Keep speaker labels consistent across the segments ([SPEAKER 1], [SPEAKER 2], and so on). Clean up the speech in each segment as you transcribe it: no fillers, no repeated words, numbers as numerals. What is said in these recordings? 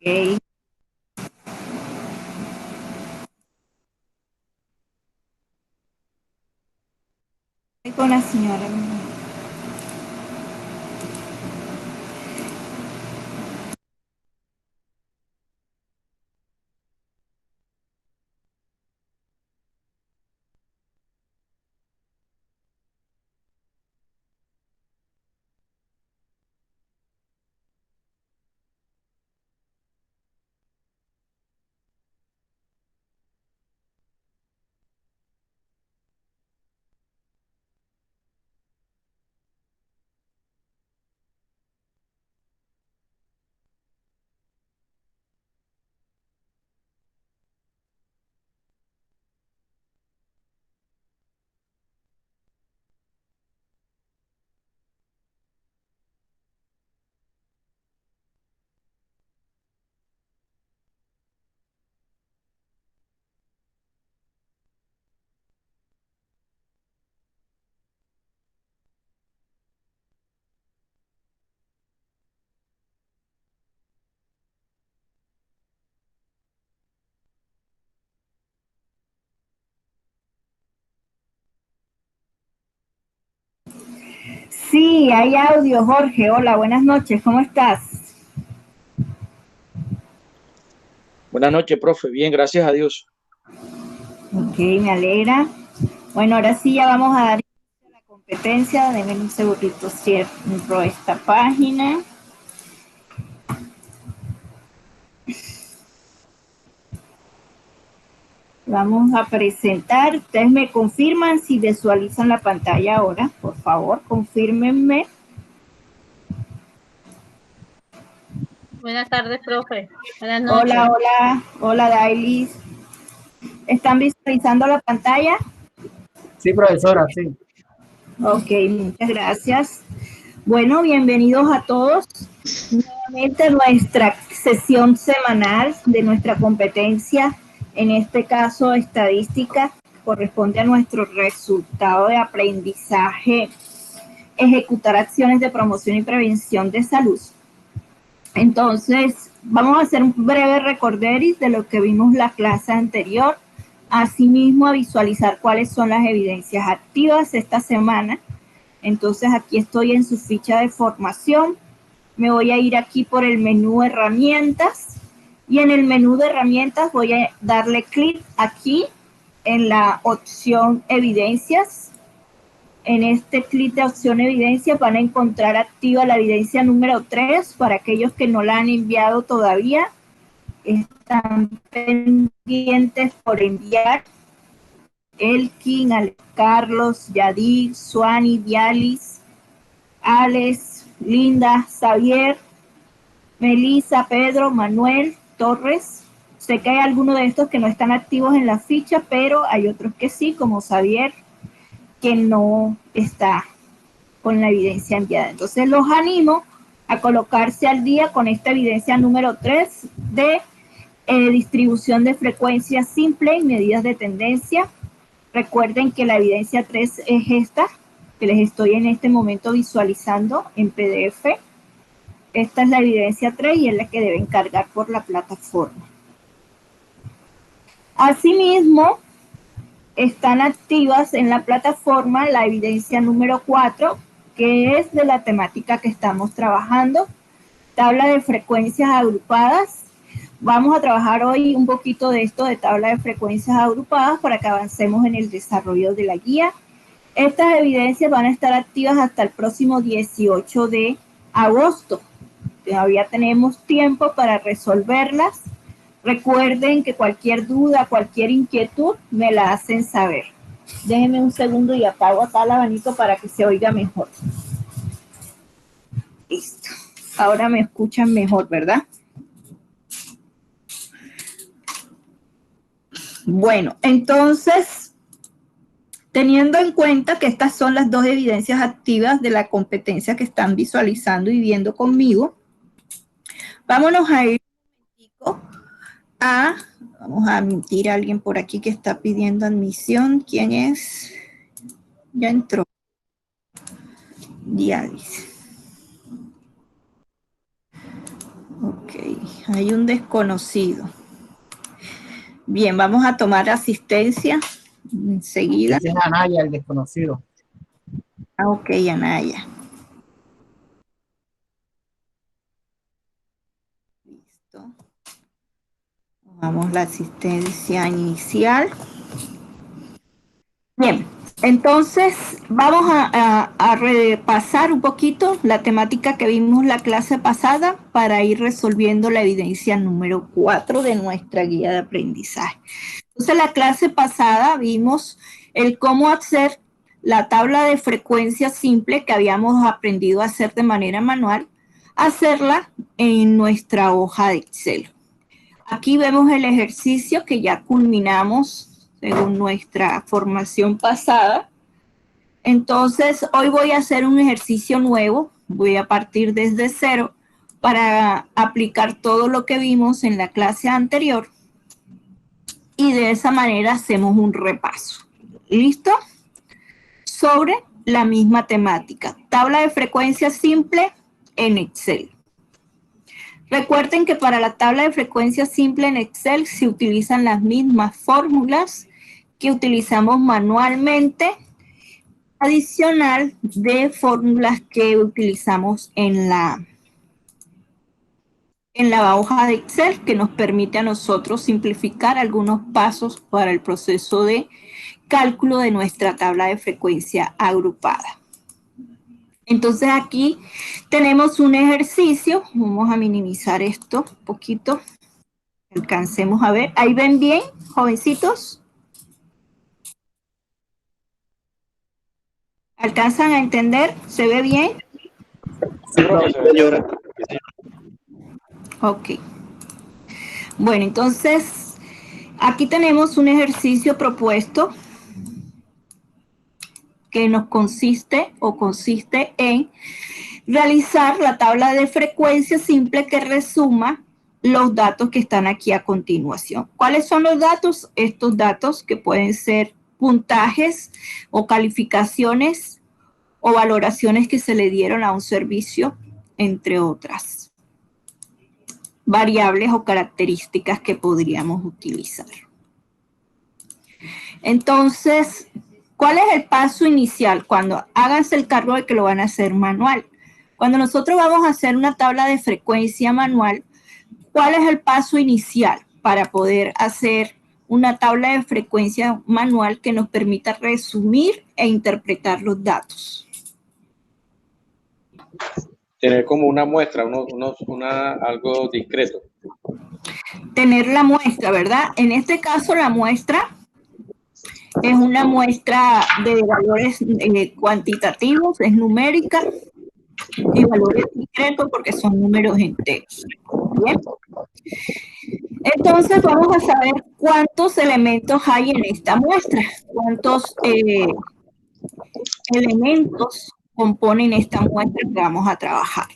[SPEAKER 1] Ok. Estoy con la señora. Sí, hay audio, Jorge. Hola, buenas noches. ¿Cómo estás?
[SPEAKER 2] Buenas noches, profe. Bien, gracias a Dios.
[SPEAKER 1] Ok, me alegra. Bueno, ahora sí ya vamos a dar inicio a la competencia. Denme un segundito, cierro esta página. Vamos a presentar. Ustedes me confirman si visualizan la pantalla ahora. Por favor, confírmenme.
[SPEAKER 3] Buenas tardes, profe. Buenas
[SPEAKER 1] Hola,
[SPEAKER 3] noches.
[SPEAKER 1] hola, hola, Dailis. ¿Están visualizando la pantalla?
[SPEAKER 4] Sí, profesora, sí.
[SPEAKER 1] Ok, muchas gracias. Bueno, bienvenidos a todos. Nuevamente a nuestra sesión semanal de nuestra competencia, en este caso estadística, corresponde a nuestro resultado de aprendizaje, ejecutar acciones de promoción y prevención de salud. Entonces, vamos a hacer un breve recorderis de lo que vimos la clase anterior, asimismo a visualizar cuáles son las evidencias activas esta semana. Entonces, aquí estoy en su ficha de formación. Me voy a ir aquí por el menú herramientas y en el menú de herramientas voy a darle clic aquí en la opción evidencias. En este clic de opción evidencia van a encontrar activa la evidencia número 3 para aquellos que no la han enviado todavía. Están pendientes por enviar. Elkin, Carlos, Yadir, Suani, Vialis, Alex, Linda, Xavier, Melissa, Pedro, Manuel, Torres. Sé que hay algunos de estos que no están activos en la ficha, pero hay otros que sí, como Xavier, que no está con la evidencia enviada. Entonces los animo a colocarse al día con esta evidencia número 3 de distribución de frecuencia simple y medidas de tendencia. Recuerden que la evidencia 3 es esta, que les estoy en este momento visualizando en PDF. Esta es la evidencia 3 y es la que deben cargar por la plataforma. Asimismo, están activas en la plataforma la evidencia número 4, que es de la temática que estamos trabajando, tabla de frecuencias agrupadas. Vamos a trabajar hoy un poquito de esto de tabla de frecuencias agrupadas para que avancemos en el desarrollo de la guía. Estas evidencias van a estar activas hasta el próximo 18 de agosto. Todavía tenemos tiempo para resolverlas. Recuerden que cualquier duda, cualquier inquietud, me la hacen saber. Déjenme un segundo y apago acá el abanico para que se oiga mejor. Listo. Ahora me escuchan mejor, ¿verdad? Bueno, entonces, teniendo en cuenta que estas son las dos evidencias activas de la competencia que están visualizando y viendo conmigo, vámonos a ir a, vamos a admitir a alguien por aquí que está pidiendo admisión. ¿Quién es? Ya entró. Ya dice. Ok, hay un desconocido. Bien, vamos a tomar asistencia enseguida.
[SPEAKER 4] Ese es Anaya, el desconocido.
[SPEAKER 1] Ah, ok, Anaya. Listo. Vamos a la asistencia inicial. Bien, entonces vamos a repasar un poquito la temática que vimos la clase pasada para ir resolviendo la evidencia número 4 de nuestra guía de aprendizaje. Entonces, la clase pasada vimos el cómo hacer la tabla de frecuencia simple que habíamos aprendido a hacer de manera manual, hacerla en nuestra hoja de Excel. Aquí vemos el ejercicio que ya culminamos según nuestra formación pasada. Entonces, hoy voy a hacer un ejercicio nuevo. Voy a partir desde cero para aplicar todo lo que vimos en la clase anterior. Y de esa manera hacemos un repaso. ¿Listo? Sobre la misma temática. Tabla de frecuencia simple en Excel. Recuerden que para la tabla de frecuencia simple en Excel se utilizan las mismas fórmulas que utilizamos manualmente, adicional de fórmulas que utilizamos en la hoja de Excel, que nos permite a nosotros simplificar algunos pasos para el proceso de cálculo de nuestra tabla de frecuencia agrupada. Entonces aquí tenemos un ejercicio. Vamos a minimizar esto un poquito. Alcancemos a ver. ¿Ahí ven bien, jovencitos? ¿Alcanzan a entender? ¿Se ve bien?
[SPEAKER 2] Sí, profe, señora.
[SPEAKER 1] Ok. Bueno, entonces aquí tenemos un ejercicio propuesto que nos consiste en realizar la tabla de frecuencia simple que resuma los datos que están aquí a continuación. ¿Cuáles son los datos? Estos datos que pueden ser puntajes o calificaciones o valoraciones que se le dieron a un servicio, entre otras variables o características que podríamos utilizar. Entonces, ¿cuál es el paso inicial? Cuando háganse el cargo de que lo van a hacer manual. Cuando nosotros vamos a hacer una tabla de frecuencia manual, ¿cuál es el paso inicial para poder hacer una tabla de frecuencia manual que nos permita resumir e interpretar los datos?
[SPEAKER 2] Tener como una muestra, algo discreto.
[SPEAKER 1] Tener la muestra, ¿verdad? En este caso, la muestra es una muestra de valores cuantitativos, es numérica, y valores discretos porque son números enteros. ¿Bien? Entonces vamos a saber cuántos elementos hay en esta muestra, cuántos elementos componen esta muestra que vamos a trabajar.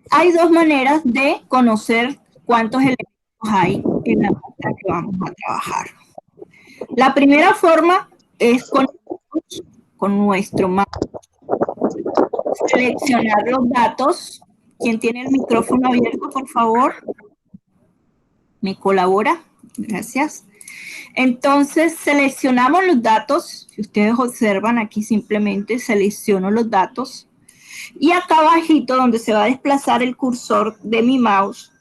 [SPEAKER 1] Hay dos maneras de conocer cuántos elementos hay en la muestra que vamos a trabajar. La primera forma es con nuestro mouse. Seleccionar los datos. ¿Quién tiene el micrófono abierto, por favor? ¿Me colabora? Gracias. Entonces, seleccionamos los datos. Si ustedes observan, aquí simplemente selecciono los datos. Y acá abajito, donde se va a desplazar el cursor de mi mouse,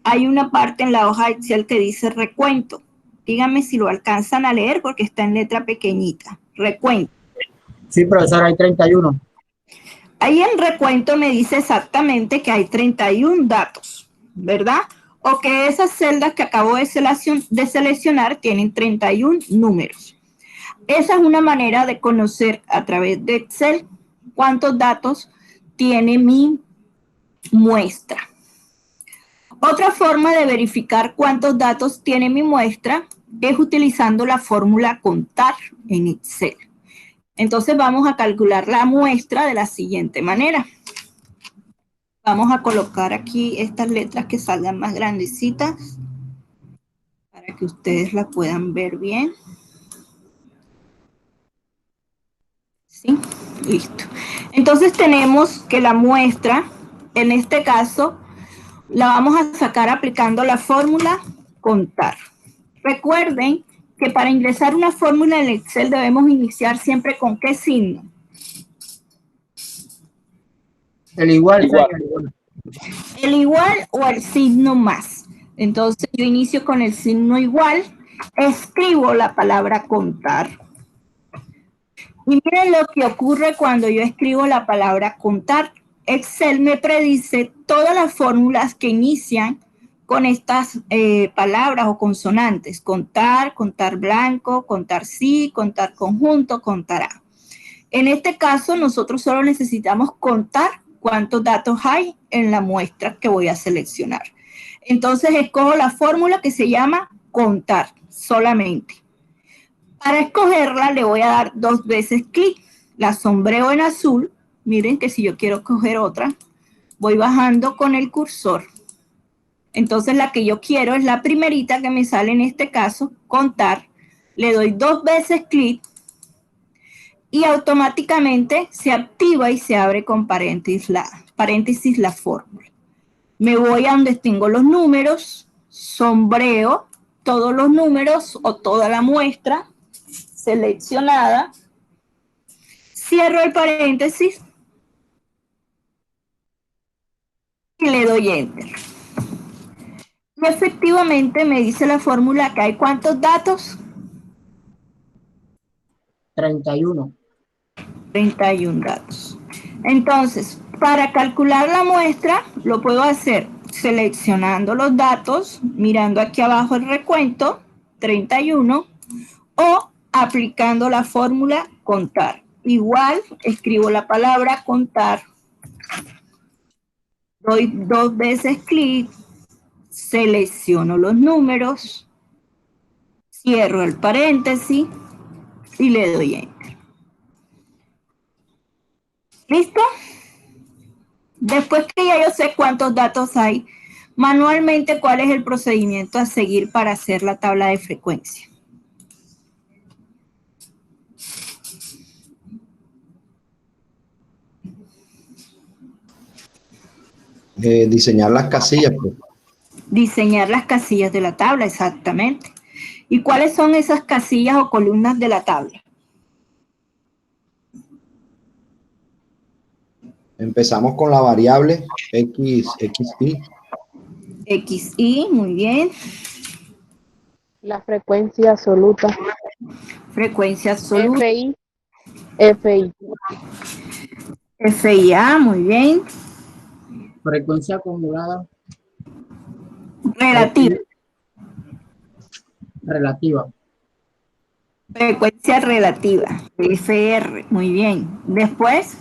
[SPEAKER 1] hay una parte en la hoja de Excel que dice recuento. Díganme si lo alcanzan a leer porque está en letra pequeñita. Recuento.
[SPEAKER 4] Sí, profesor, hay 31.
[SPEAKER 1] Ahí en recuento me dice exactamente que hay 31 datos, ¿verdad? O que esas celdas que acabo de seleccionar tienen 31 números. Esa es una manera de conocer a través de Excel cuántos datos tiene mi muestra. Otra forma de verificar cuántos datos tiene mi muestra es utilizando la fórmula contar en Excel. Entonces vamos a calcular la muestra de la siguiente manera. Vamos a colocar aquí estas letras que salgan más grandecitas para que ustedes la puedan ver bien. ¿Sí? Listo. Entonces tenemos que la muestra, en este caso, la vamos a sacar aplicando la fórmula contar. Recuerden que para ingresar una fórmula en Excel debemos iniciar siempre con ¿qué signo?
[SPEAKER 4] El igual.
[SPEAKER 1] El igual o el signo más. Entonces yo inicio con el signo igual, escribo la palabra contar. Y miren lo que ocurre cuando yo escribo la palabra contar. Excel me predice todas las fórmulas que inician con estas palabras o consonantes. Contar, contar blanco, contar sí, contar conjunto, contará. En este caso, nosotros solo necesitamos contar cuántos datos hay en la muestra que voy a seleccionar. Entonces, escojo la fórmula que se llama contar solamente. Para escogerla, le voy a dar 2 veces clic. La sombreo en azul. Miren que si yo quiero escoger otra, voy bajando con el cursor. Entonces, la que yo quiero es la primerita que me sale en este caso, contar. Le doy 2 veces clic y automáticamente se activa y se abre con paréntesis la fórmula. Me voy a donde tengo los números, sombreo todos los números o toda la muestra seleccionada, cierro el paréntesis y le doy Enter. Y efectivamente me dice la fórmula que hay ¿cuántos datos?
[SPEAKER 4] 31.
[SPEAKER 1] 31 datos. Entonces, para calcular la muestra, lo puedo hacer seleccionando los datos, mirando aquí abajo el recuento, 31, o aplicando la fórmula contar. Igual, escribo la palabra contar, doy 2 veces clic, selecciono los números, cierro el paréntesis y le doy Enter. ¿Listo? Después que ya yo sé cuántos datos hay, manualmente, ¿cuál es el procedimiento a seguir para hacer la tabla de frecuencia?
[SPEAKER 5] Diseñar las casillas, pues.
[SPEAKER 1] Diseñar las casillas de la tabla, exactamente. ¿Y cuáles son esas casillas o columnas de la tabla?
[SPEAKER 5] Empezamos con la variable XI.
[SPEAKER 1] XI, muy bien.
[SPEAKER 6] La frecuencia absoluta.
[SPEAKER 1] Frecuencia absoluta.
[SPEAKER 6] FI. FI.
[SPEAKER 1] FIA, muy bien.
[SPEAKER 4] Frecuencia acumulada.
[SPEAKER 1] Relativa.
[SPEAKER 4] Relativa.
[SPEAKER 1] Frecuencia relativa. FR, muy bien. Después.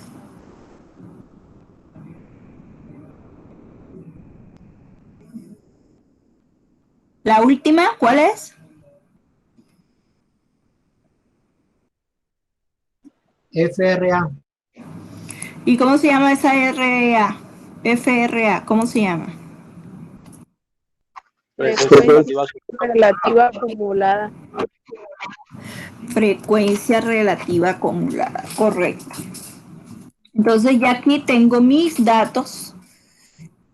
[SPEAKER 1] La última, ¿cuál es?
[SPEAKER 4] FRA.
[SPEAKER 1] ¿Y cómo se llama esa RA? FRA, ¿cómo se llama?
[SPEAKER 6] Frecuencia relativa acumulada.
[SPEAKER 1] Frecuencia relativa acumulada, correcto. Entonces ya aquí tengo mis datos,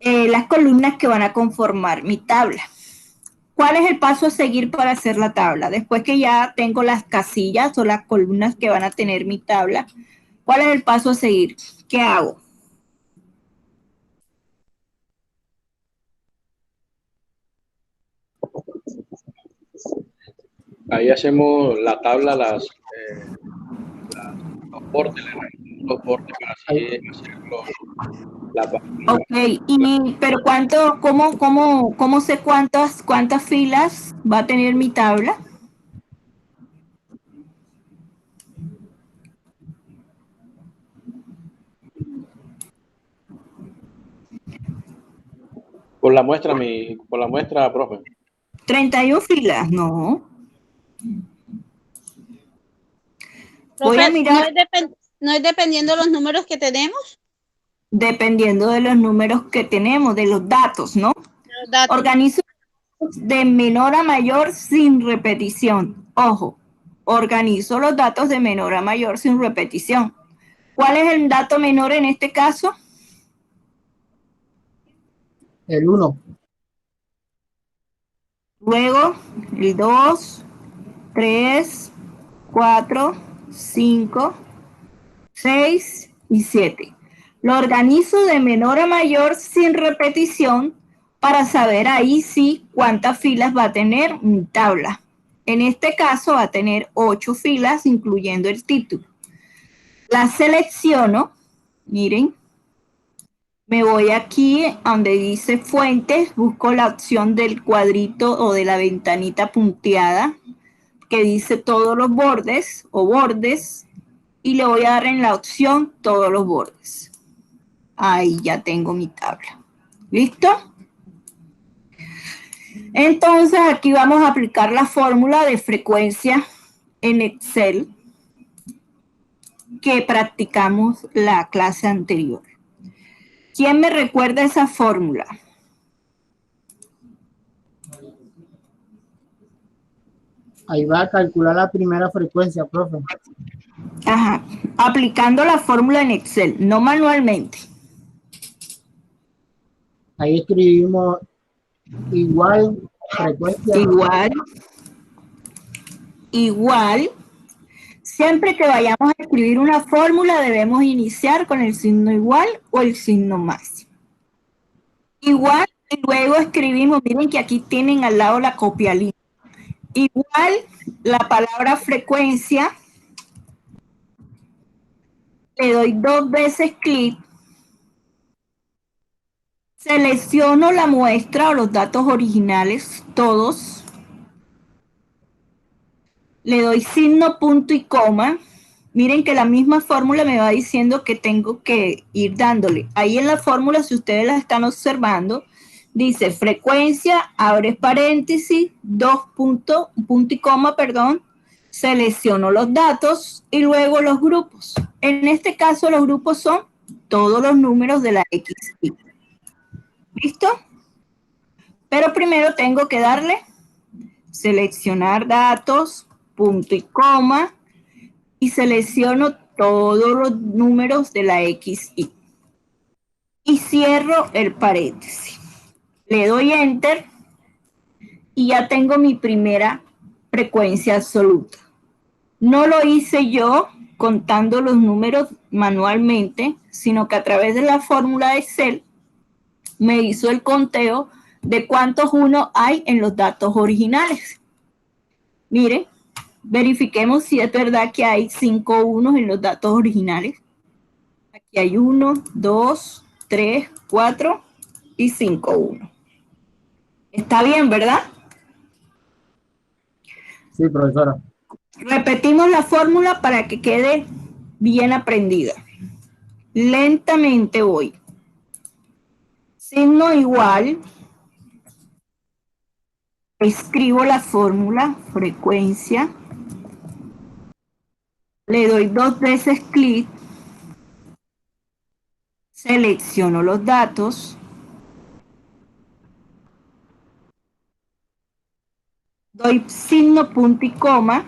[SPEAKER 1] las columnas que van a conformar mi tabla. ¿Cuál es el paso a seguir para hacer la tabla? Después que ya tengo las casillas o las columnas que van a tener mi tabla, ¿cuál es el paso a seguir? ¿Qué hago?
[SPEAKER 2] Ahí hacemos la tabla, los bordes para así hacerlo.
[SPEAKER 1] Ok, pero ¿cómo sé cuántas filas va a tener mi tabla?
[SPEAKER 2] Por la muestra, profe.
[SPEAKER 1] 31 filas, no. Voy
[SPEAKER 3] Profe,
[SPEAKER 1] a mirar.
[SPEAKER 3] ¿no es dependiendo de los números que tenemos?
[SPEAKER 1] Dependiendo de los números que tenemos, de los datos, ¿no?
[SPEAKER 3] Los datos.
[SPEAKER 1] Organizo de menor a mayor sin repetición. Ojo, organizo los datos de menor a mayor sin repetición. ¿Cuál es el dato menor en este caso?
[SPEAKER 4] El 1,
[SPEAKER 1] Luego el 2, 3, 4, 5, 6 y 7. Lo organizo de menor a mayor sin repetición para saber ahí sí cuántas filas va a tener mi tabla. En este caso va a tener 8 filas, incluyendo el título. La selecciono, miren. Me voy aquí a donde dice fuentes, busco la opción del cuadrito o de la ventanita punteada que dice todos los bordes o bordes y le voy a dar en la opción todos los bordes. Ahí ya tengo mi tabla. ¿Listo? Entonces aquí vamos a aplicar la fórmula de frecuencia en Excel que practicamos la clase anterior. ¿Quién me recuerda esa fórmula?
[SPEAKER 4] ahí va a calcular la primera frecuencia, profe.
[SPEAKER 1] Ajá, aplicando la fórmula en Excel, no manualmente.
[SPEAKER 4] Ahí escribimos igual frecuencia.
[SPEAKER 1] Igual. Siempre que vayamos a escribir una fórmula debemos iniciar con el signo igual o el signo más. Igual y luego escribimos, miren que aquí tienen al lado la copia línea. Igual la palabra frecuencia, le doy 2 veces clic, selecciono la muestra o los datos originales, todos, le doy signo, punto y coma. Miren que la misma fórmula me va diciendo que tengo que ir dándole. Ahí en la fórmula, si ustedes la están observando, dice frecuencia, abre paréntesis, punto y coma, perdón, selecciono los datos y luego los grupos. En este caso los grupos son todos los números de la XY. ¿Listo? Pero primero tengo que darle seleccionar datos, punto y coma, y selecciono todos los números de la XY. Y cierro el paréntesis. Le doy Enter y ya tengo mi primera frecuencia absoluta. No lo hice yo contando los números manualmente, sino que a través de la fórmula de Excel me hizo el conteo de cuántos unos hay en los datos originales. Miren, verifiquemos si es verdad que hay 5 unos en los datos originales. Aquí hay 1, 2, 3, 4 y 5 unos. Está bien, ¿verdad?
[SPEAKER 4] Sí, profesora.
[SPEAKER 1] Repetimos la fórmula para que quede bien aprendida. Lentamente voy. Signo igual. Escribo la fórmula, frecuencia. Le doy 2 veces clic. Selecciono los datos. Doy signo, punto y coma.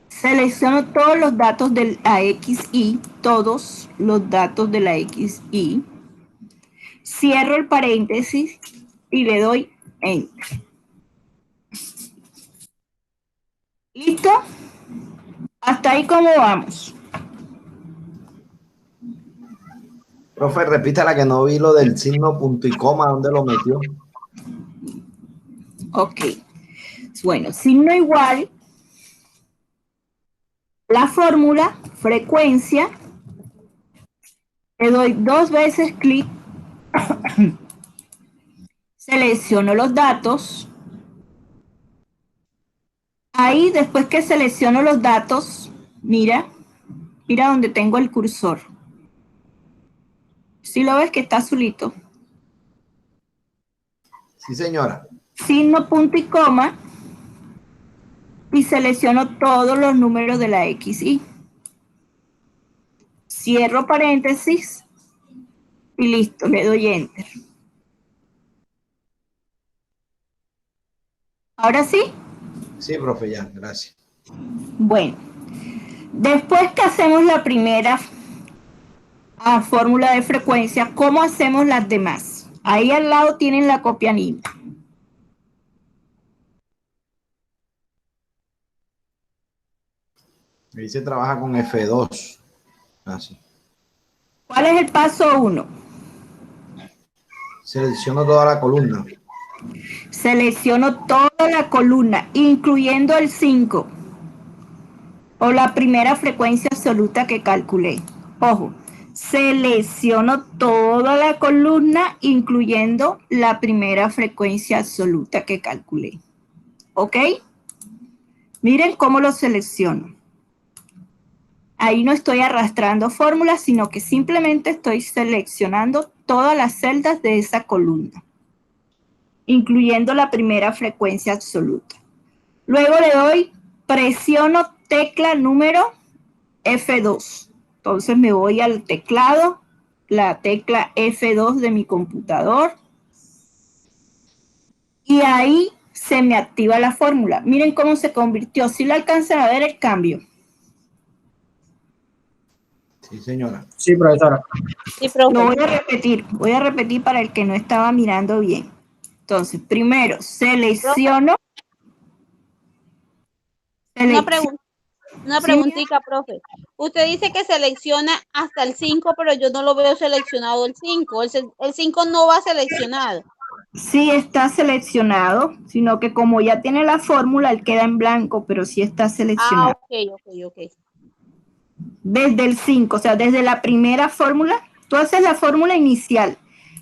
[SPEAKER 1] Selecciono todos los datos de la XY, todos los datos de la XY. Cierro el paréntesis y le doy Enter. ¿Listo? Hasta ahí, ¿cómo vamos?
[SPEAKER 5] Profe, repítala que no vi lo del signo punto y coma, ¿dónde lo metió?
[SPEAKER 1] Ok. Bueno, signo igual. La fórmula, frecuencia. Le doy 2 veces clic. Selecciono los datos. Ahí, después que selecciono los datos, mira donde tengo el cursor. ¿Sí lo ves que está azulito?
[SPEAKER 5] Sí, señora.
[SPEAKER 1] Signo, punto y coma. Y selecciono todos los números de la XY. Cierro paréntesis. Y listo, le doy Enter. ¿Ahora sí?
[SPEAKER 5] Sí, profe, ya, gracias.
[SPEAKER 1] Bueno, después que hacemos la primera fórmula de frecuencia, ¿cómo hacemos las demás? Ahí al lado tienen la copia NIM.
[SPEAKER 5] Ahí se trabaja con F2. Así.
[SPEAKER 1] ¿Cuál es el paso 1?
[SPEAKER 5] Selecciono toda la columna.
[SPEAKER 1] Selecciono toda la columna, incluyendo el 5, o la primera frecuencia absoluta que calculé. Ojo, selecciono toda la columna, incluyendo la primera frecuencia absoluta que calculé. ¿Ok? Miren cómo lo selecciono. Ahí no estoy arrastrando fórmulas, sino que simplemente estoy seleccionando todas las celdas de esa columna, incluyendo la primera frecuencia absoluta. Luego le doy, presiono tecla número F2. Entonces me voy al teclado, la tecla F2 de mi computador, y ahí se me activa la fórmula. Miren cómo se convirtió. ¿Sí le alcanzan a ver el cambio?
[SPEAKER 5] Sí, señora.
[SPEAKER 4] Sí, profesora.
[SPEAKER 3] Sí, profe.
[SPEAKER 1] Lo voy a repetir para el que no estaba mirando bien. Entonces, primero selecciono.
[SPEAKER 3] Una preguntita, profe. Usted dice que selecciona hasta el 5, pero yo no lo veo seleccionado el 5. El 5 no va seleccionado.
[SPEAKER 1] Sí está seleccionado, sino que como ya tiene la fórmula, él queda en blanco, pero sí está seleccionado.
[SPEAKER 3] Ok.
[SPEAKER 1] Desde el 5, o sea, desde la primera fórmula, tú haces la fórmula inicial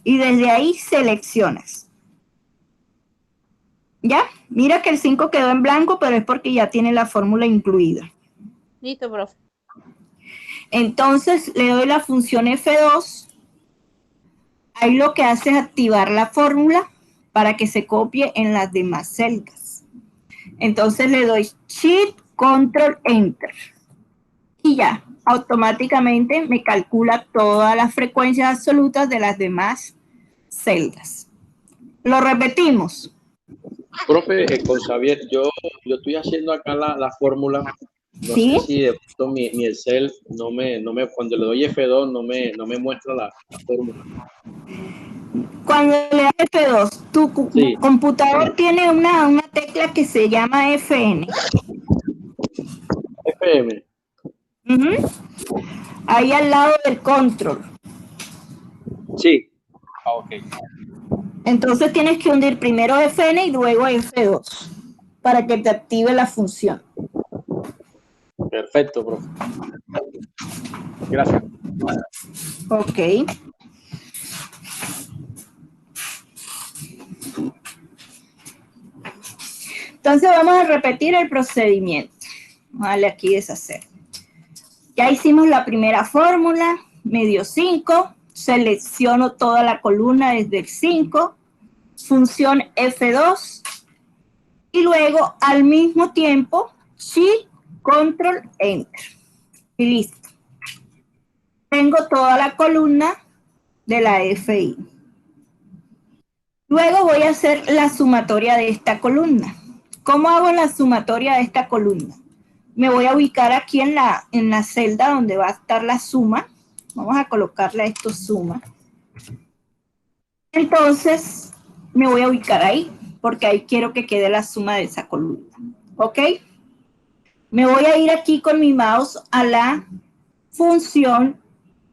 [SPEAKER 1] y desde ahí seleccionas. ¿Ya? Mira que el 5 quedó en blanco, pero es porque ya tiene la fórmula incluida.
[SPEAKER 3] Listo, profe.
[SPEAKER 1] Entonces le doy la función F2. Ahí lo que hace es activar la fórmula para que se copie en las demás celdas. Entonces le doy Shift, Control, Enter. Y ya, automáticamente me calcula todas las frecuencias absolutas de las demás celdas. Lo repetimos.
[SPEAKER 2] Profe, con Xavier, yo estoy haciendo acá la fórmula. No
[SPEAKER 1] ¿Sí?
[SPEAKER 2] sé si de pronto mi Excel cuando le doy F2 no me muestra la fórmula.
[SPEAKER 1] Cuando le das F2, tu
[SPEAKER 2] Sí.
[SPEAKER 1] computador tiene una tecla que se llama FN.
[SPEAKER 2] FM.
[SPEAKER 1] Ahí al lado del control.
[SPEAKER 2] Sí. Ok.
[SPEAKER 1] Entonces tienes que hundir primero FN y luego F2 para que te active la función.
[SPEAKER 2] Perfecto, profe. Gracias.
[SPEAKER 1] Ok. Entonces vamos a repetir el procedimiento. Vamos a darle aquí deshacer. Ya hicimos la primera fórmula, me dio 5, selecciono toda la columna desde el 5, función F2, y luego al mismo tiempo, Shift, Control, Enter. Y listo. Tengo toda la columna de la FI. Luego voy a hacer la sumatoria de esta columna. ¿Cómo hago la sumatoria de esta columna? Me voy a ubicar aquí en la celda donde va a estar la suma. Vamos a colocarle a esto suma. Entonces, me voy a ubicar ahí, porque ahí quiero que quede la suma de esa columna. ¿Ok? Me voy a ir aquí con mi mouse a la función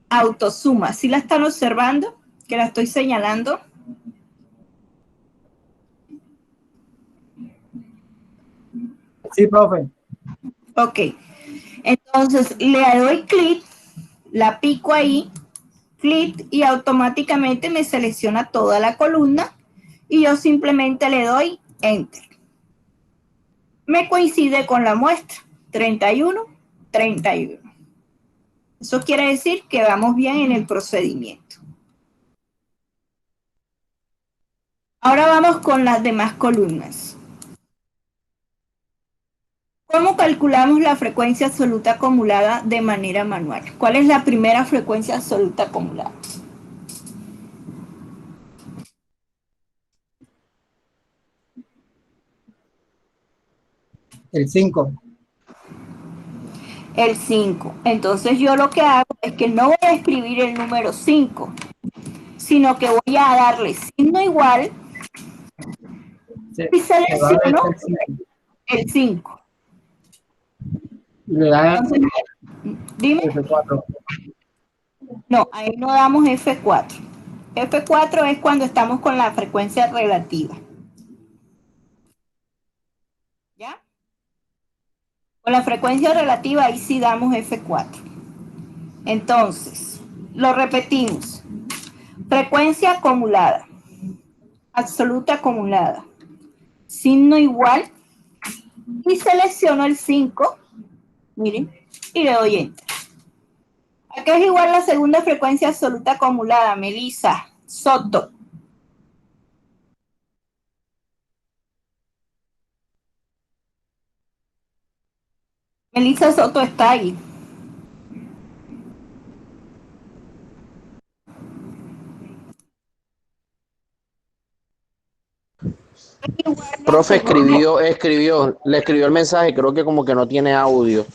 [SPEAKER 1] autosuma. ¿Sí la están observando? Que la estoy señalando.
[SPEAKER 4] Sí, profe.
[SPEAKER 1] Ok. Entonces, le doy clic, la pico ahí, clic, y automáticamente me selecciona toda la columna y yo simplemente le doy Enter. Me coincide con la muestra, 31, 31. Eso quiere decir que vamos bien en el procedimiento. Ahora vamos con las demás columnas. ¿Cómo calculamos la frecuencia absoluta acumulada de manera manual? ¿Cuál es la primera frecuencia absoluta acumulada?
[SPEAKER 4] El 5.
[SPEAKER 1] El 5. Entonces yo lo que hago es que no voy a escribir el número 5, sino que voy a darle signo igual y selecciono el 5.
[SPEAKER 4] Le da
[SPEAKER 1] Entonces, dime.
[SPEAKER 4] F4.
[SPEAKER 1] No, ahí no damos F4. F4 es cuando estamos con la frecuencia relativa. ¿Ya? Con la frecuencia relativa ahí sí damos F4. Entonces, lo repetimos. Frecuencia acumulada. Absoluta acumulada. Signo igual. Y selecciono el 5. Miren. Y le doy Enter. ¿A qué es igual la segunda frecuencia absoluta acumulada? Melissa Soto. Melissa Soto está ahí.
[SPEAKER 7] Profe, le escribió el mensaje, creo que como que no tiene audio.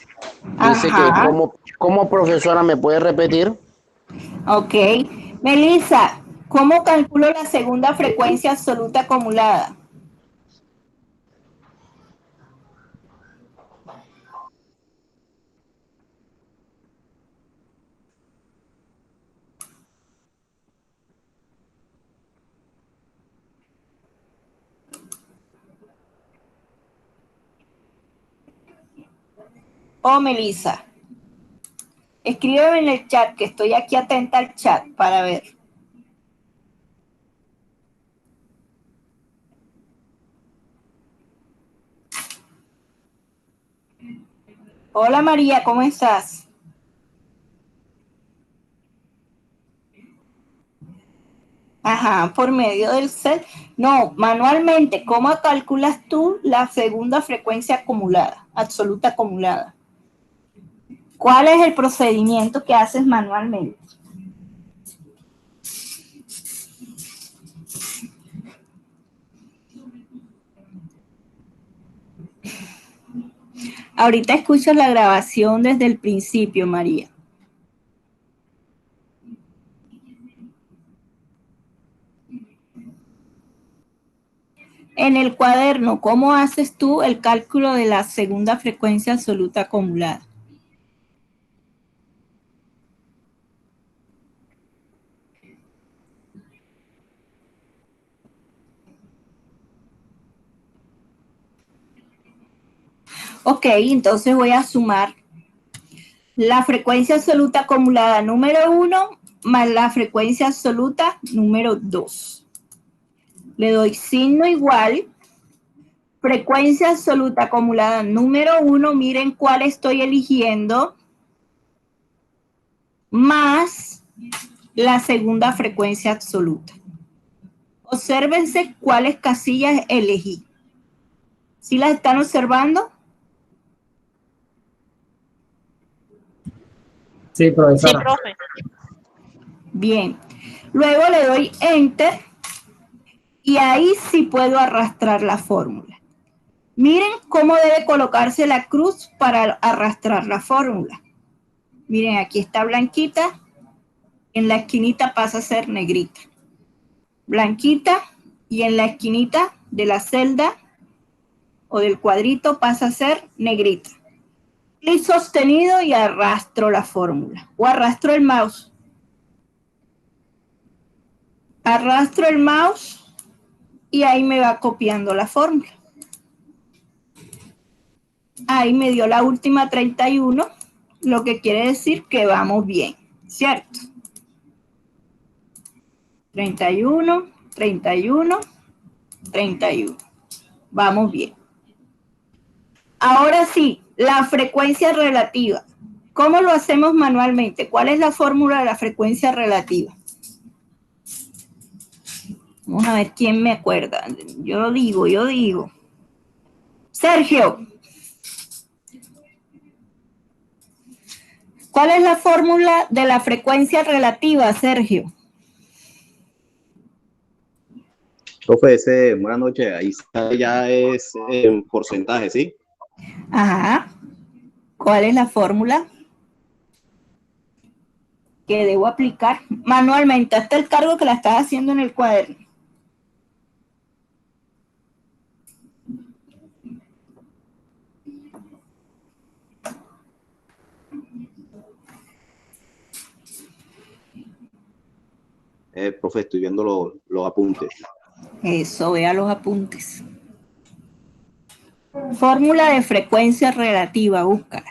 [SPEAKER 7] Dice que
[SPEAKER 1] Ajá.
[SPEAKER 7] como profesora me puede repetir.
[SPEAKER 1] Ok. Melissa, ¿cómo calculo la segunda frecuencia absoluta acumulada? Oh, Melissa. Escríbeme en el chat, que estoy aquí atenta al chat para ver. Hola María, ¿cómo estás? Ajá, por medio del set. No, manualmente, ¿cómo calculas tú la segunda frecuencia acumulada, absoluta acumulada? ¿Cuál es el procedimiento que haces manualmente? Ahorita escucho la grabación desde el principio, María. En el cuaderno, ¿cómo haces tú el cálculo de la segunda frecuencia absoluta acumulada? Ok, entonces voy a sumar la frecuencia absoluta acumulada número 1 más la frecuencia absoluta número 2. Le doy signo igual. Frecuencia absoluta acumulada número 1, miren cuál estoy eligiendo, más la segunda frecuencia absoluta. Obsérvense cuáles casillas elegí. ¿Sí las están observando?
[SPEAKER 4] Sí, profesora.
[SPEAKER 3] Sí, profe.
[SPEAKER 1] Bien. Luego le doy Enter y ahí sí puedo arrastrar la fórmula. Miren cómo debe colocarse la cruz para arrastrar la fórmula. Miren, aquí está blanquita, en la esquinita pasa a ser negrita. Blanquita y en la esquinita de la celda o del cuadrito pasa a ser negrita. Clic sostenido y arrastro la fórmula o arrastro el mouse. Arrastro el mouse y ahí me va copiando la fórmula. Ahí me dio la última 31, lo que quiere decir que vamos bien, ¿cierto? 31, 31, 31. Vamos bien. Ahora sí, la frecuencia relativa. ¿Cómo lo hacemos manualmente? ¿Cuál es la fórmula de la frecuencia relativa? Vamos a ver quién me acuerda. Yo digo. Sergio. ¿Cuál es la fórmula de la frecuencia relativa, Sergio?
[SPEAKER 8] Profe, buenas noches, ahí ya es en porcentaje, ¿sí?
[SPEAKER 1] Ajá. ¿Cuál es la fórmula? que debo aplicar manualmente. Hasta el cargo que la estás haciendo en el cuaderno.
[SPEAKER 8] Profe, estoy viendo los apuntes.
[SPEAKER 1] Eso, vea los apuntes. Fórmula de frecuencia relativa, búscala.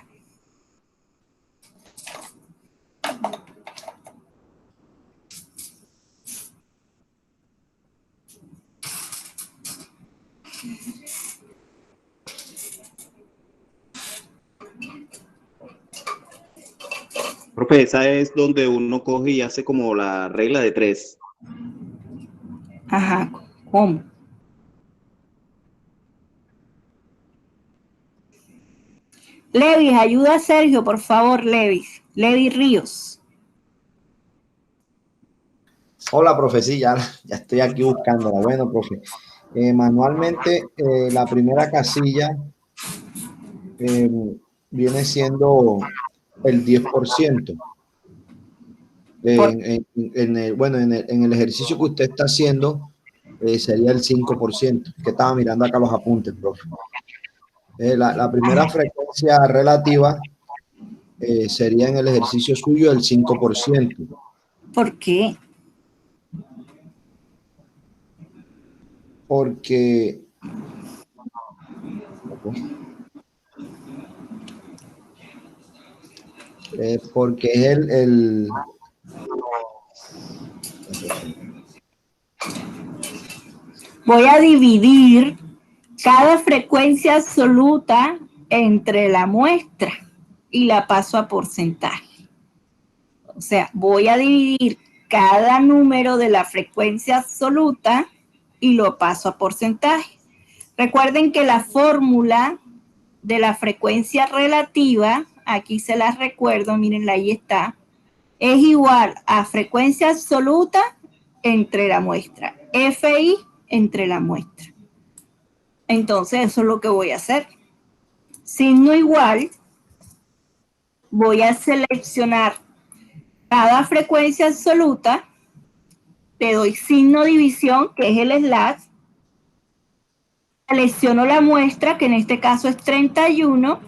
[SPEAKER 8] Profe, esa es donde uno coge y hace como la regla de 3.
[SPEAKER 1] Ajá, ¿cómo? Levis, ayuda a Sergio, por favor, Levis. Levis Ríos.
[SPEAKER 5] Hola, profe, sí, ya estoy aquí buscándola. Bueno, profe, manualmente la primera casilla viene siendo el 10%. En el ejercicio que usted está haciendo sería el 5%, que estaba mirando acá los apuntes, profe. La primera frecuencia relativa sería en el ejercicio suyo el 5%.
[SPEAKER 1] ¿Por qué?
[SPEAKER 5] Porque es el
[SPEAKER 1] Voy a dividir cada frecuencia absoluta entre la muestra y la paso a porcentaje. O sea, voy a dividir cada número de la frecuencia absoluta y lo paso a porcentaje. Recuerden que la fórmula de la frecuencia relativa, aquí se las recuerdo, mírenla, ahí está, es igual a frecuencia absoluta entre la muestra, FI entre la muestra. Entonces, eso es lo que voy a hacer. Signo igual, voy a seleccionar cada frecuencia absoluta, le doy signo división, que es el slash, selecciono la muestra, que en este caso es 31,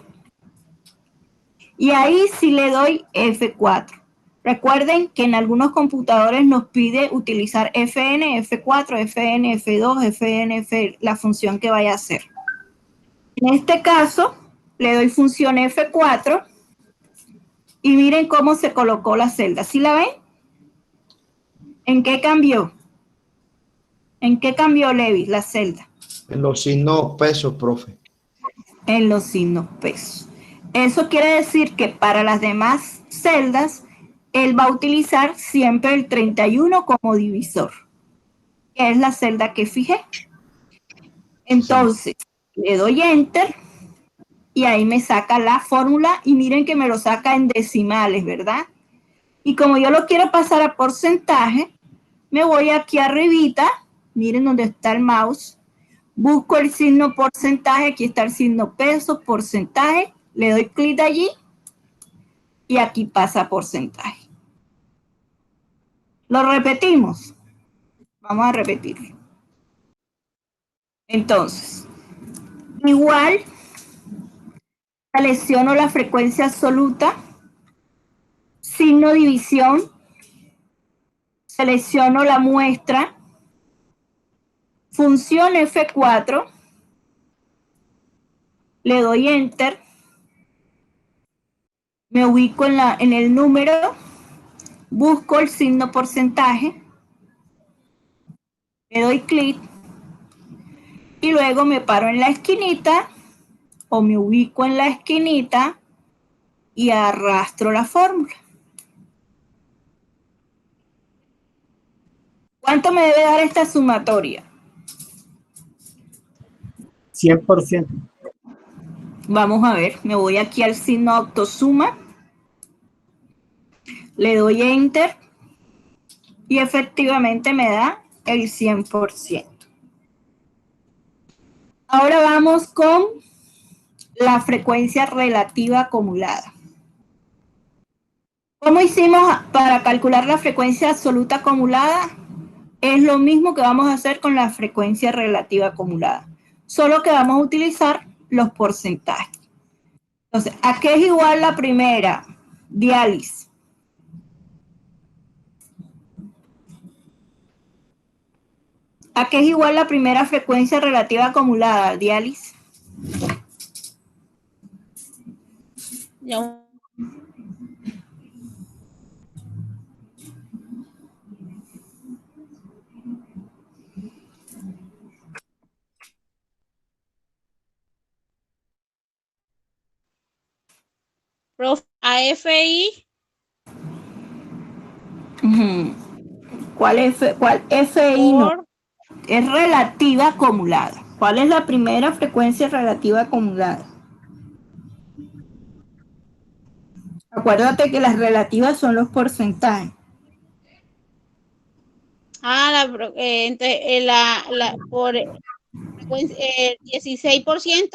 [SPEAKER 1] y ahí sí le doy F4. Recuerden que en algunos computadores nos pide utilizar Fn, F4, Fn, F2, Fn, F, la función que vaya a hacer. En este caso, le doy función F4 y miren cómo se colocó la celda. ¿Sí la ven? ¿En qué cambió? ¿En qué cambió, Levis, la celda?
[SPEAKER 5] en los signos pesos, profe.
[SPEAKER 1] En los signos pesos. Eso quiere decir que para las demás celdas, él va a utilizar siempre el 31 como divisor, que es la celda que fijé. Entonces, le doy Enter y ahí me saca la fórmula y miren que me lo saca en decimales, ¿verdad? Y como yo lo quiero pasar a porcentaje, me voy aquí arribita, miren donde está el mouse, busco el signo porcentaje, aquí está el signo peso, porcentaje, le doy clic allí y aquí pasa a porcentaje. Lo repetimos. Vamos a repetirlo. Entonces, igual, selecciono la frecuencia absoluta, signo división, selecciono la muestra, función F4, le doy Enter, me ubico en el número, busco el signo porcentaje, le doy clic y luego me paro en la esquinita o me ubico en la esquinita y arrastro la fórmula. ¿Cuánto me debe dar esta sumatoria?
[SPEAKER 4] 100%.
[SPEAKER 1] Vamos a ver, me voy aquí al signo autosuma, le doy Enter y efectivamente me da el 100%. Ahora vamos con la frecuencia relativa acumulada. ¿Cómo hicimos para calcular la frecuencia absoluta acumulada? Es lo mismo que vamos a hacer con la frecuencia relativa acumulada, solo que vamos a utilizar los porcentajes. Entonces, ¿a qué es igual la primera? Diálisis. ¿A qué es igual la primera frecuencia relativa acumulada? Diálisis.
[SPEAKER 3] Ya. Profe, AFI.
[SPEAKER 1] ¿Cuál FI no? Es relativa acumulada. ¿Cuál es la primera frecuencia relativa acumulada? Acuérdate que las relativas son los porcentajes.
[SPEAKER 3] Entonces, por frecuencia, 16%.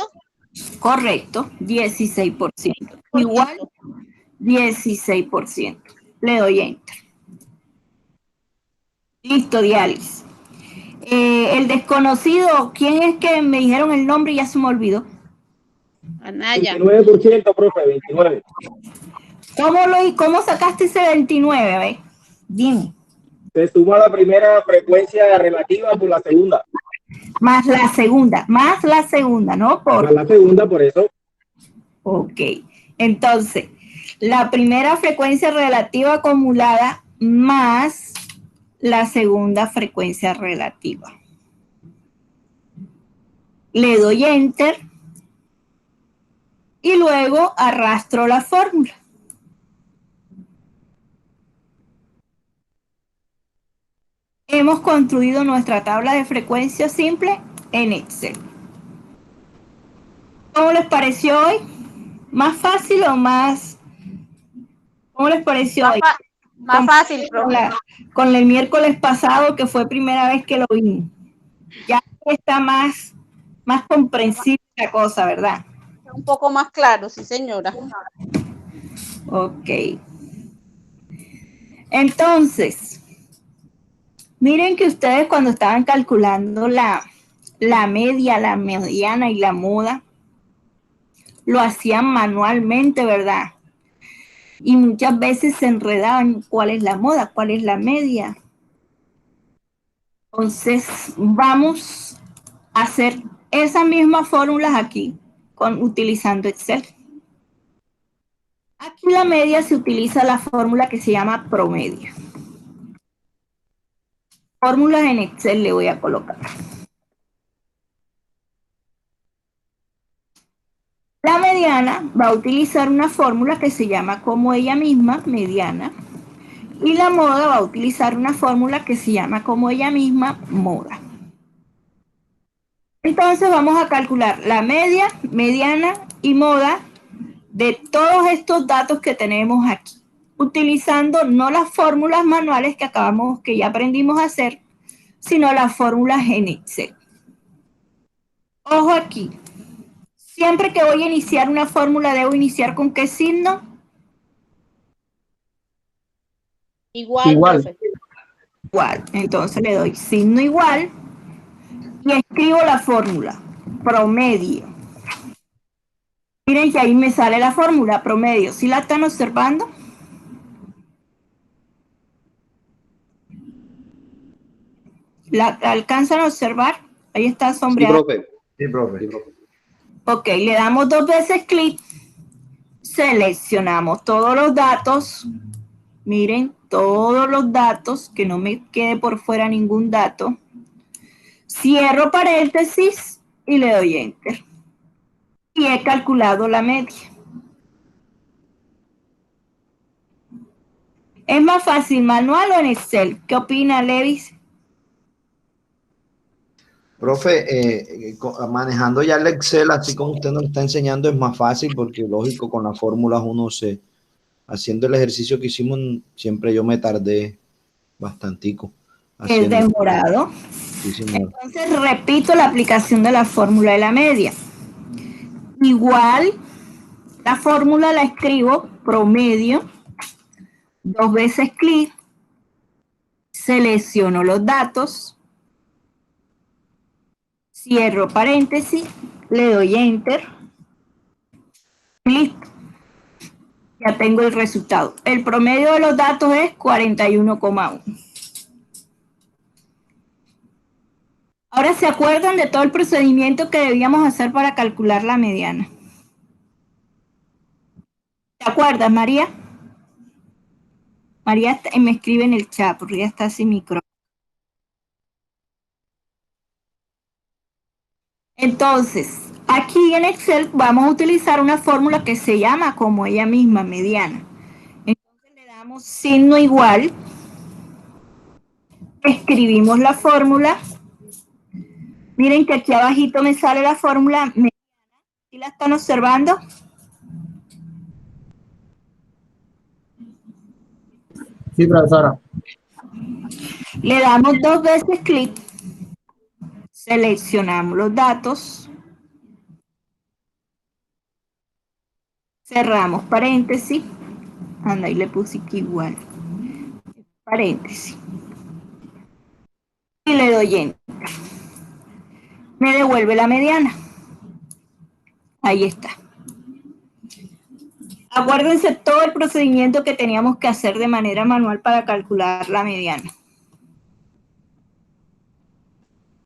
[SPEAKER 1] Correcto, 16%. Igual, 16%. Le doy Enter. Listo, diálisis. El desconocido, ¿quién es que me dijeron el nombre y ya se me olvidó?
[SPEAKER 3] Anaya.
[SPEAKER 9] 29%, profe, 29.
[SPEAKER 1] ¿Cómo sacaste ese 29? ¿Ve? Dime.
[SPEAKER 9] Se suma la primera frecuencia relativa por la segunda.
[SPEAKER 1] Más la segunda, ¿no?
[SPEAKER 9] Más la segunda, por eso.
[SPEAKER 1] Ok. Entonces, la primera frecuencia relativa acumulada más la segunda frecuencia relativa. Le doy Enter y luego arrastro la fórmula. Hemos construido nuestra tabla de frecuencia simple en Excel. ¿Cómo les pareció hoy? ¿Más fácil o más? ¿Cómo les pareció hoy?
[SPEAKER 3] Más fácil, profe.
[SPEAKER 1] Con el miércoles pasado, que fue primera vez que lo vimos. Ya está más comprensible la cosa, ¿verdad?
[SPEAKER 3] Un poco más claro, sí, señora.
[SPEAKER 1] Ok. Entonces, miren que ustedes cuando estaban calculando la media, la mediana y la moda, lo hacían manualmente, ¿verdad? Y muchas veces se enredaban cuál es la moda, cuál es la media. Entonces, vamos a hacer esas mismas fórmulas aquí, utilizando Excel. Aquí la media se utiliza la fórmula que se llama promedio. Fórmulas en Excel le voy a colocar. La mediana va a utilizar una fórmula que se llama como ella misma, mediana. Y la moda va a utilizar una fórmula que se llama como ella misma, moda. Entonces vamos a calcular la media, mediana y moda de todos estos datos que tenemos aquí, utilizando no las fórmulas manuales que ya aprendimos a hacer, sino las fórmulas en Excel. Ojo aquí. Siempre que voy a iniciar una fórmula, ¿debo iniciar con qué signo?
[SPEAKER 3] Igual. Profe.
[SPEAKER 1] Igual. Entonces le doy signo igual y escribo la fórmula, promedio. Miren que ahí me sale la fórmula, promedio. ¿Sí la están observando? ¿La alcanzan a observar? Ahí está sombreado.
[SPEAKER 8] Sí, profe.
[SPEAKER 5] Sí, profe.
[SPEAKER 8] Sí, profe.
[SPEAKER 1] Ok, le damos 2 veces clic, seleccionamos todos los datos, miren, todos los datos, que no me quede por fuera ningún dato, cierro paréntesis y le doy Enter. Y he calculado la media. ¿Es más fácil manual o en Excel? ¿Qué opina, Levis?
[SPEAKER 5] Profe, manejando ya el Excel, así como usted nos está enseñando, es más fácil porque, lógico, con las fórmulas haciendo el ejercicio que hicimos, siempre yo me tardé bastantico.
[SPEAKER 1] Es demorado.
[SPEAKER 5] Sí, señor.
[SPEAKER 1] Entonces, repito la aplicación de la fórmula de la media. Igual, la fórmula la escribo, promedio, 2 veces clic, selecciono los datos, cierro paréntesis, le doy Enter, listo. Ya tengo el resultado. El promedio de los datos es 41,1. Ahora se acuerdan de todo el procedimiento que debíamos hacer para calcular la mediana. ¿Te acuerdas, María? María me escribe en el chat porque ya está sin micrófono. Entonces, aquí en Excel vamos a utilizar una fórmula que se llama como ella misma, mediana. Entonces le damos signo igual, escribimos la fórmula. Miren que aquí abajito me sale la fórmula mediana. ¿Sí la están observando?
[SPEAKER 4] Sí, profesora.
[SPEAKER 1] Le damos 2 veces clic, seleccionamos los datos, cerramos paréntesis, anda, ahí le puse aquí igual, paréntesis, y le doy Enter. Me devuelve la mediana. Ahí está. Acuérdense todo el procedimiento que teníamos que hacer de manera manual para calcular la mediana.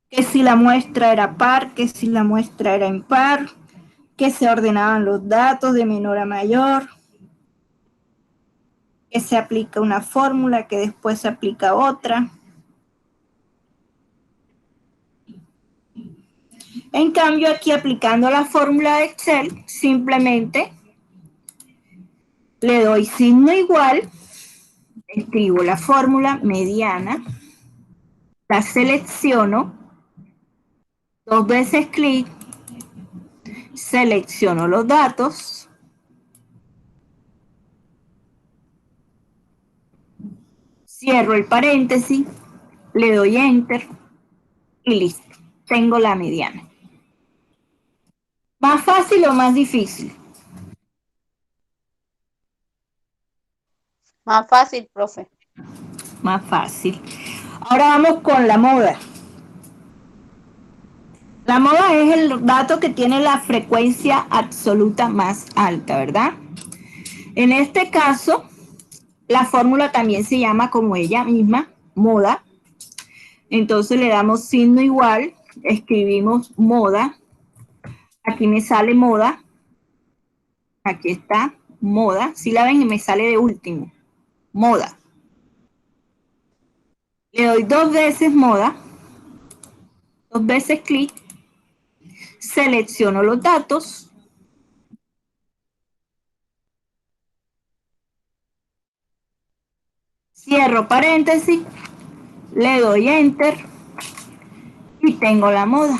[SPEAKER 1] Que si la muestra era par, que si la muestra era impar, que se ordenaban los datos de menor a mayor, que se aplica una fórmula, que después se aplica otra. En cambio, aquí aplicando la fórmula de Excel, simplemente le doy signo igual, escribo la fórmula mediana, la selecciono, 2 veces clic, selecciono los datos, cierro el paréntesis, le doy Enter y listo. Tengo la mediana. ¿Más fácil o más difícil?
[SPEAKER 3] Más fácil, profe.
[SPEAKER 1] Más fácil. Ahora vamos con la moda. La moda es el dato que tiene la frecuencia absoluta más alta, ¿verdad? En este caso, la fórmula también se llama como ella misma, moda. Entonces le damos signo igual, escribimos moda. Aquí me sale moda. Aquí está, moda. Si la ven, me sale de último. Moda. Le doy 2 veces moda. 2 veces clic. Selecciono los datos. Cierro paréntesis. Le doy Enter. Y tengo la moda.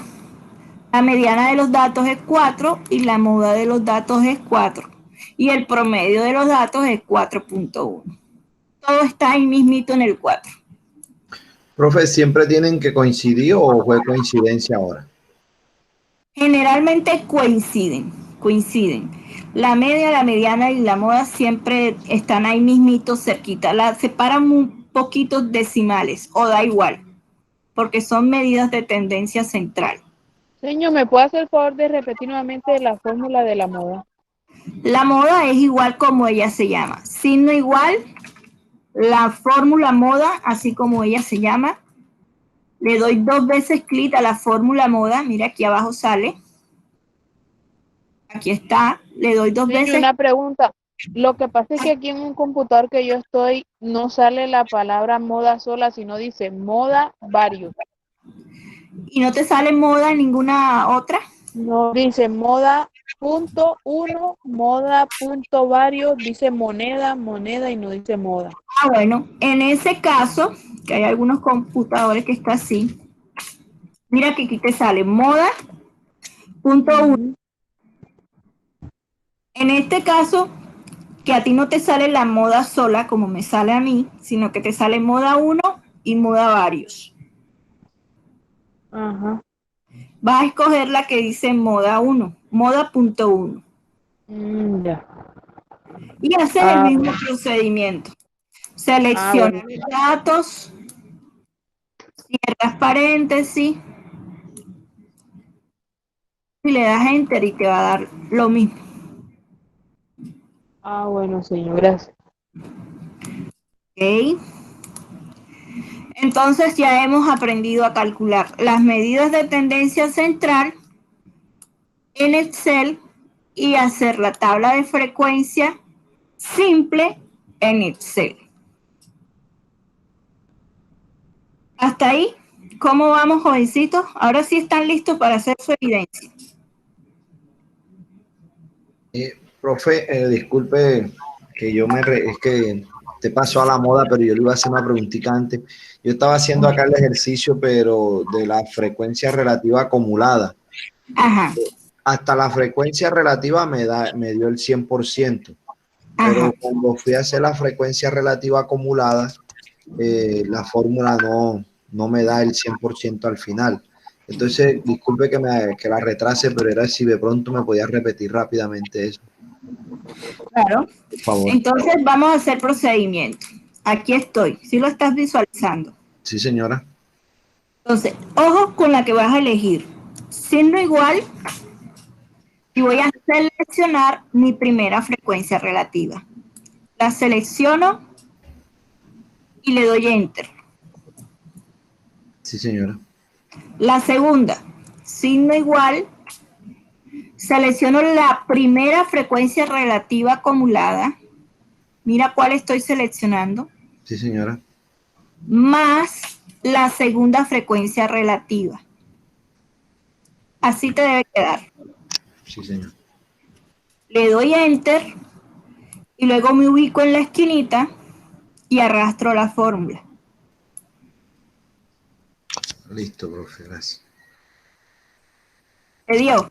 [SPEAKER 1] La mediana de los datos es 4 y la moda de los datos es 4. Y el promedio de los datos es 4.1. Todo está ahí mismito en el 4.
[SPEAKER 5] Profe, ¿siempre tienen que coincidir o fue coincidencia ahora?
[SPEAKER 1] Generalmente coinciden. La media, la mediana y la moda siempre están ahí mismito cerquita. La separan un poquito decimales o da igual, porque son medidas de tendencia central.
[SPEAKER 6] Señor, ¿me puede hacer el favor de repetir nuevamente la fórmula de la moda?
[SPEAKER 1] La moda es igual como ella se llama. Signo igual, la fórmula moda, así como ella se llama. Le doy 2 veces clic a la fórmula moda. Mira, aquí abajo sale. Aquí está. Le doy 2 veces.
[SPEAKER 6] Una pregunta. Lo que pasa es que aquí en un computador que yo estoy, no sale la palabra moda sola, sino dice moda varios.
[SPEAKER 1] ¿Y no te sale moda en ninguna otra?
[SPEAKER 6] No, dice moda punto uno, moda punto varios, dice moneda y no dice moda.
[SPEAKER 1] Ah, bueno, en ese caso, que hay algunos computadores que está así, mira que aquí te sale moda punto uno. En este caso, que a ti no te sale la moda sola como me sale a mí, sino que te sale moda 1 y moda varios.
[SPEAKER 6] Ajá.
[SPEAKER 1] Vas a escoger la que dice moda 1, moda.1.
[SPEAKER 6] Ya.
[SPEAKER 1] Y haces el mismo procedimiento. Seleccionas
[SPEAKER 6] bueno.
[SPEAKER 1] los datos, cierras paréntesis y le das Enter y te va a dar lo mismo.
[SPEAKER 6] Bueno, señor, gracias.
[SPEAKER 1] ¿Ok? Entonces ya hemos aprendido a calcular las medidas de tendencia central en Excel y hacer la tabla de frecuencia simple en Excel. Hasta ahí, ¿cómo vamos, jovencitos? Ahora sí están listos para hacer su evidencia.
[SPEAKER 5] Profe, disculpe que es que te pasó a la moda, pero yo le iba a hacer una preguntita antes. Yo estaba haciendo acá el ejercicio, pero de la frecuencia relativa acumulada.
[SPEAKER 1] Ajá.
[SPEAKER 5] Hasta la frecuencia relativa me dio el 100%. Pero cuando fui a hacer la frecuencia relativa acumulada, la fórmula no me da el 100% al final. Entonces, disculpe que la retrase, pero era si de pronto me podía repetir rápidamente eso.
[SPEAKER 1] Claro.
[SPEAKER 5] Por favor.
[SPEAKER 1] Entonces vamos a hacer procedimiento. Aquí estoy. ¿Sí lo estás visualizando?
[SPEAKER 5] Sí, señora.
[SPEAKER 1] Entonces, ojo con la que vas a elegir. Signo igual y voy a seleccionar mi primera frecuencia relativa. La selecciono y le doy Enter.
[SPEAKER 5] Sí, señora.
[SPEAKER 1] La segunda, signo igual, selecciono la primera frecuencia relativa acumulada. Mira cuál estoy seleccionando.
[SPEAKER 5] Sí, señora.
[SPEAKER 1] Más la segunda frecuencia relativa. Así te debe quedar.
[SPEAKER 5] Sí, señor.
[SPEAKER 1] Le doy Enter y luego me ubico en la esquinita y arrastro la fórmula.
[SPEAKER 5] Listo, profe, gracias.
[SPEAKER 1] ¿Te dio?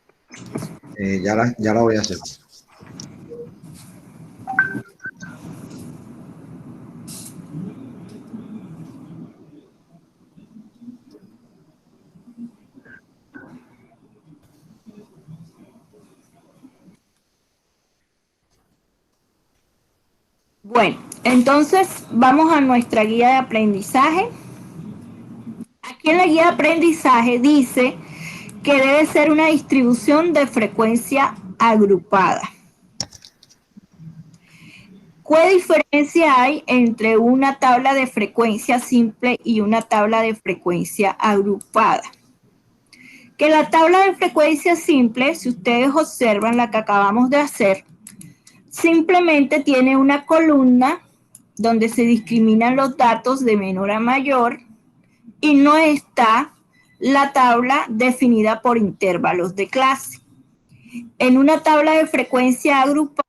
[SPEAKER 5] Ya la voy a hacer.
[SPEAKER 1] Bueno, entonces vamos a nuestra guía de aprendizaje. Aquí en la guía de aprendizaje dice que debe ser una distribución de frecuencia agrupada. ¿Qué diferencia hay entre una tabla de frecuencia simple y una tabla de frecuencia agrupada? Que la tabla de frecuencia simple, si ustedes observan la que acabamos de hacer, simplemente tiene una columna donde se discriminan los datos de menor a mayor y no está la tabla definida por intervalos de clase. En una tabla de frecuencia agrupada,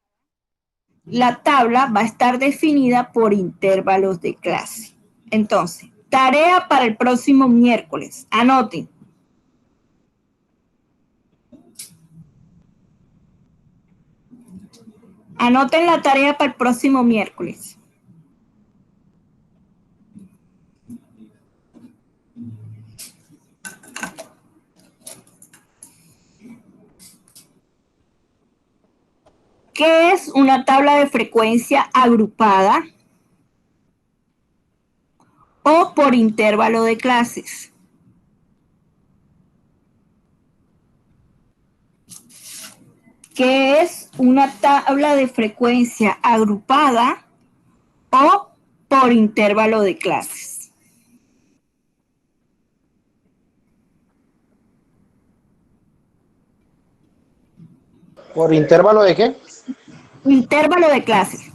[SPEAKER 1] la tabla va a estar definida por intervalos de clase. Entonces, tarea para el próximo miércoles. Anoten. Anoten la tarea para el próximo miércoles. ¿Qué es una tabla de frecuencia agrupada o por intervalo de clases? ¿Qué es una tabla de frecuencia agrupada o por intervalo de clases?
[SPEAKER 7] ¿Por intervalo de qué?
[SPEAKER 1] Intervalo de clases.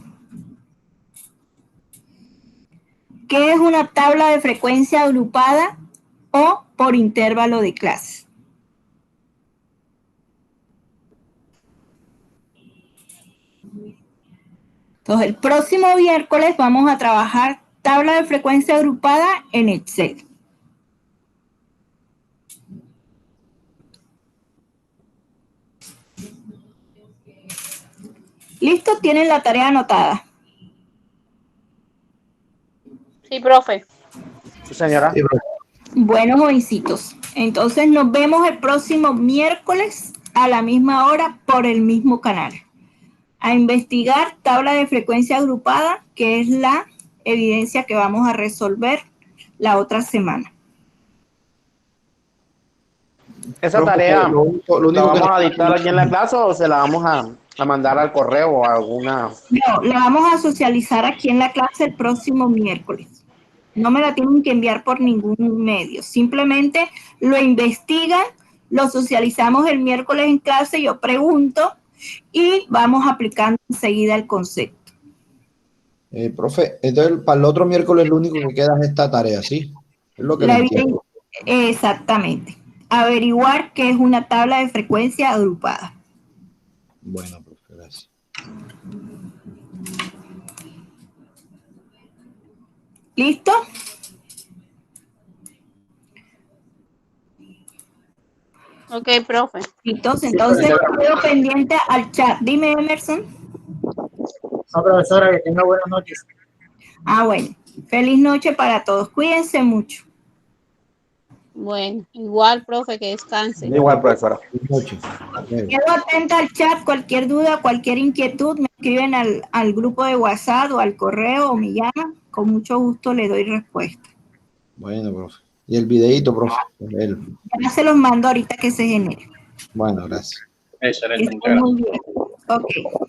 [SPEAKER 1] ¿Qué es una tabla de frecuencia agrupada o por intervalo de clases? Entonces, el próximo miércoles vamos a trabajar tabla de frecuencia agrupada en Excel. ¿Listo? ¿Tienen la tarea anotada?
[SPEAKER 3] Sí, profe.
[SPEAKER 7] Sí, señora.
[SPEAKER 5] Sí, profe.
[SPEAKER 1] Bueno, jovencitos, entonces nos vemos el próximo miércoles a la misma hora por el mismo canal. A investigar tabla de frecuencia agrupada, que es la evidencia que vamos a resolver la otra semana.
[SPEAKER 7] ¿Esa tarea
[SPEAKER 5] Lo único
[SPEAKER 7] la vamos
[SPEAKER 5] que-
[SPEAKER 7] a dictar aquí en la clase o se la vamos a mandar al correo o a alguna?
[SPEAKER 1] No, la vamos a socializar aquí en la clase el próximo miércoles. No me la tienen que enviar por ningún medio. Simplemente lo investigan, lo socializamos el miércoles en clase, yo pregunto y vamos aplicando enseguida el concepto.
[SPEAKER 5] Profe, entonces para el otro miércoles lo único que queda es esta tarea, ¿sí? Es lo que
[SPEAKER 1] La
[SPEAKER 5] no entiendo.
[SPEAKER 1] Exactamente. Averiguar qué es una tabla de frecuencia agrupada.
[SPEAKER 5] Bueno, profe, gracias.
[SPEAKER 1] ¿Listo?
[SPEAKER 3] Ok, profe.
[SPEAKER 1] Entonces quedo pendiente al chat. Dime, Emerson.
[SPEAKER 4] No, profesora, que tenga buenas noches.
[SPEAKER 1] Ah, bueno. Feliz noche para todos. Cuídense mucho.
[SPEAKER 3] Bueno, igual, profe, que descanse.
[SPEAKER 7] Igual, profesora.
[SPEAKER 5] Buenas noches.
[SPEAKER 1] Quedo atenta al chat. Cualquier duda, cualquier inquietud, me escriben al grupo de WhatsApp o al correo o me llaman. Con mucho gusto le doy respuesta.
[SPEAKER 5] Bueno, profe. Y el videíto, profe.
[SPEAKER 1] Ya se los mando ahorita que se genere.
[SPEAKER 5] Bueno, gracias.
[SPEAKER 2] Excelente,
[SPEAKER 1] Está
[SPEAKER 2] muchas gracias.
[SPEAKER 1] muy bien. Ok.